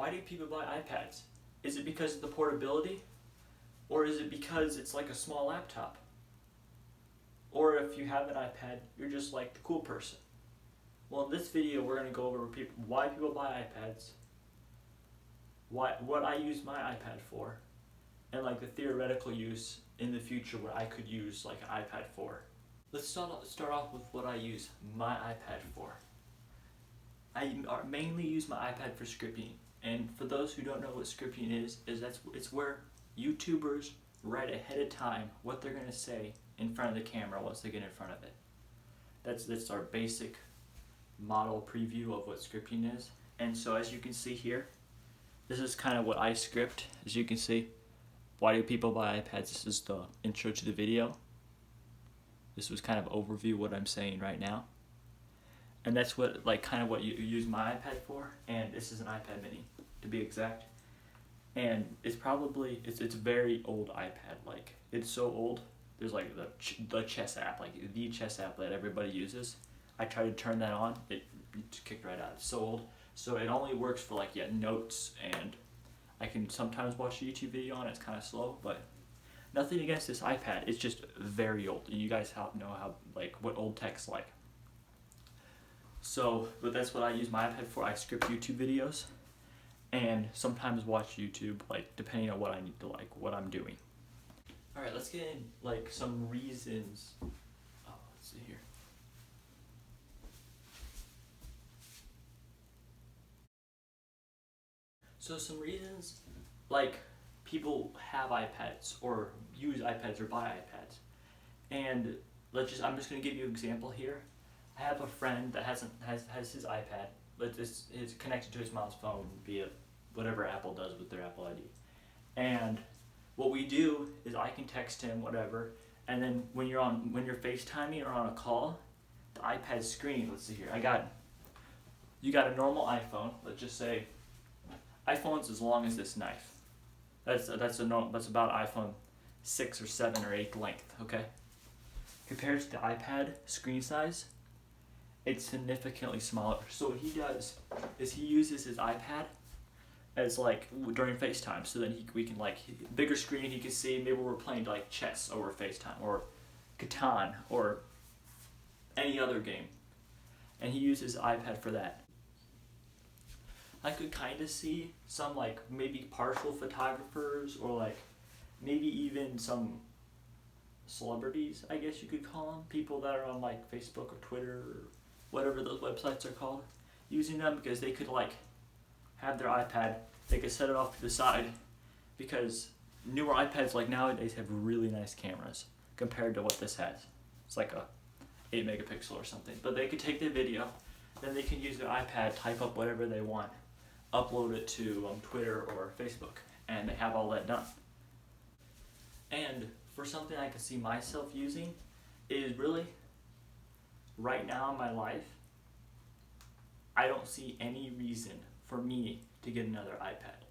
why do people buy iPads? Is it because of the portability? Or is it because it's like a small laptop? Or if you have an iPad, you're just like the cool person. Well, in this video, we're going to go over why people buy iPads, what I use my iPad for, and like the theoretical use in the future what I could use like an iPad for. Let's start off with what I use my iPad for. I mainly use my iPad for scripting, and for those who don't know what scripting is it's where YouTubers write ahead of time what they're going to say in front of the camera once they get in front of it. That's our basic model preview of what scripting is. And so as you can see here, this is kind of what I script. As you can see, why do people buy iPads? This is the intro to the video. This was kind of overview what I'm saying right now. And that's what kind of what you use my iPad for. And this is an iPad mini to be exact. And it's probably it's a very old iPad. Like, it's so old. There's like the chess app, like the chess app that everybody uses. I tried to turn that on, it kicked right out. It's so old. So it only works for like notes, and I can sometimes watch a YouTube video on it. It's kind of slow, but nothing against this iPad. It's just very old. You guys know how what old tech's like. So, but that's what I use my iPad for. I script YouTube videos, and sometimes watch YouTube, depending on what I need to what I'm doing. All right, let's get in some reasons. Oh, let's see here. So some reasons people have iPads or use iPads or buy iPads. And I'm just going to give you an example here. I have a friend that has his iPad, but it's connected to his mom's phone via whatever Apple does with their Apple ID. And what we do is I can text him whatever, and then when you're FaceTiming or on a call, the iPad screen, let's see here. You got a normal iPhone, let's just say iPhone's as long as this knife. That's about iPhone 6 or 7 or 8 length, okay? Compared to the iPad screen size, it's significantly smaller. So what he does is he uses his iPad as during FaceTime, so then we can bigger screen, he can see maybe we're playing chess over FaceTime or Catan or any other game, and he uses iPad for that. I could kind of see some maybe partial photographers or maybe even some celebrities, I guess you could call them, people that are on Facebook or Twitter or whatever those websites are called, using them because they could have their iPad, they could set it off to the side, because newer iPads nowadays have really nice cameras compared to what this has. It's like a 8 megapixel or something, but they could take their video, then they can use their iPad, type up whatever they want, upload it to Twitter or Facebook, and they have all that done. And for something I could see myself using is really, right now in my life, I don't see any reason for me to get another iPad,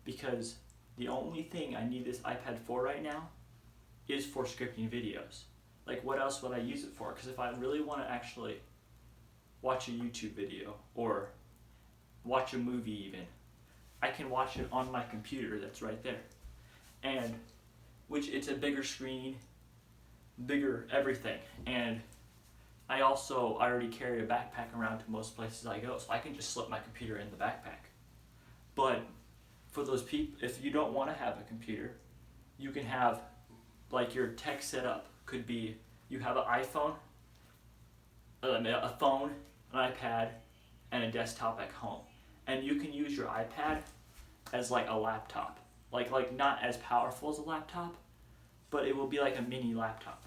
because the only thing I need this iPad for right now is for scripting videos. What else would I use it for? Because if I really want to actually watch a YouTube video or watch a movie even, I can watch it on my computer that's right there. And which it's a bigger screen, bigger everything. And I already carry a backpack around to most places I go, so I can just slip my computer in the backpack. But for those people, if you don't want to have a computer, you can have your tech setup could be you have an iPhone, a phone, an iPad, and a desktop at home. And you can use your iPad as a laptop. Not as powerful as a laptop, but it will be a mini laptop.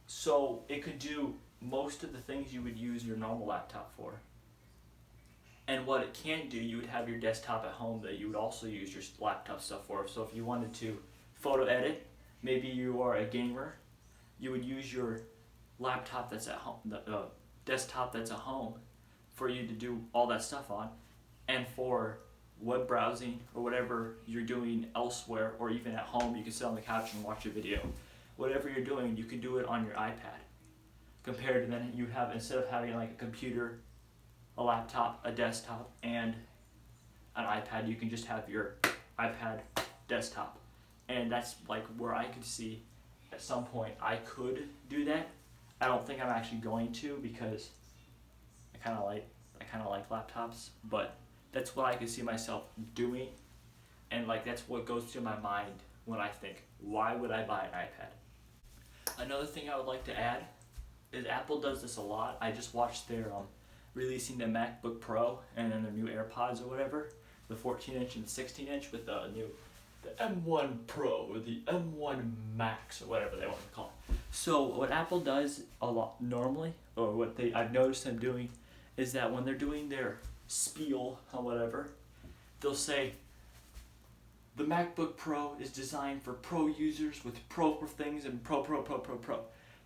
So it could do most of the things you would use your normal laptop for. And what it can do, you would have your desktop at home that you would also use your laptop stuff for. So if you wanted to photo edit, maybe you are a gamer, you would use your laptop that's at home, the desktop that's at home, for you to do all that stuff on. And for web browsing or whatever you're doing elsewhere, or even at home, you can sit on the couch and watch a video. Whatever you're doing, you can do it on your iPad. Compared to then you have, instead of having a computer, a laptop, a desktop, and an iPad, you can just have your iPad desktop. And that's like where I could see at some point I could do that. I don't think I'm actually going to, because I kind of like laptops, but that's what I could see myself doing, and like that's what goes through my mind when I think, why would I buy an iPad? Another thing I would like to add is Apple does this a lot. I just watched their releasing the MacBook Pro and then their new AirPods or whatever, the 14-inch and the 16-inch with the M1 Pro or the M1 Max or whatever they want to call it. So what Apple does a lot normally, or what I've noticed them doing, is that when they're doing their spiel or whatever, they'll say the MacBook Pro is designed for pro users with pro things and pro.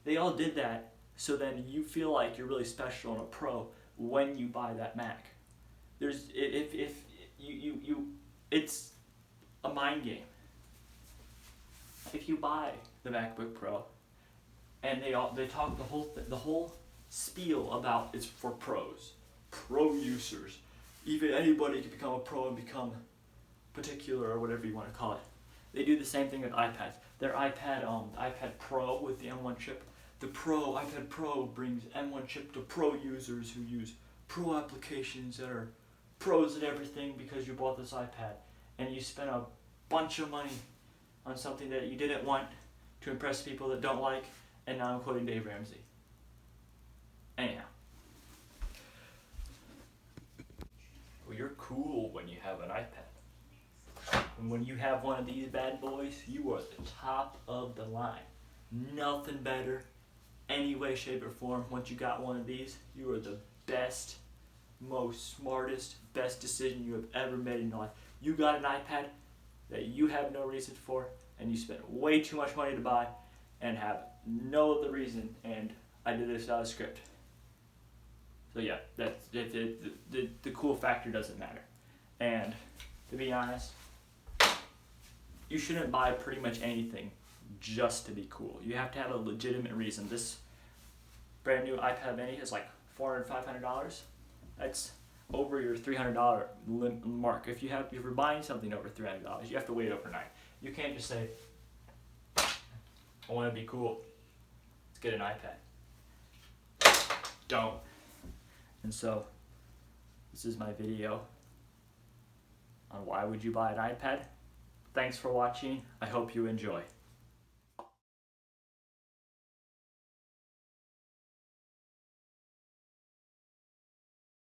They all did that so then you feel like you're really special and a pro when you buy that Mac. There's if you it's a mind game. If you buy the MacBook Pro and they talk the whole spiel about it's for pros, pro users, even anybody can become a pro and become particular or whatever you want to call it. They do the same thing with iPads. Their iPad Pro with the M1 chip. The iPad Pro brings M1 chip to pro users who use pro applications that are pros at everything because you bought this iPad and you spent a bunch of money on something that you didn't want to impress people that don't like, and now I'm quoting Dave Ramsey. Anyhow. Well, you're cool when you have an iPad. And when you have one of these bad boys, you are the top of the line. Nothing better, any way, shape, or form. Once you got one of these, you are the best, most smartest, best decision you have ever made in your life. You got an iPad that you have no reason for, and you spent way too much money to buy, and have no other reason, and I did this out of script. So yeah, that's the cool factor doesn't matter. And to be honest, you shouldn't buy pretty much anything just to be cool. You have to have a legitimate reason. This brand new iPad mini is like $400, $500. That's over your $300 mark. If you're buying something over $300, you have to wait overnight. You can't just say, I want to be cool, let's get an iPad. Don't. And so, this is my video on why would you buy an iPad. Thanks for watching. I hope you enjoy.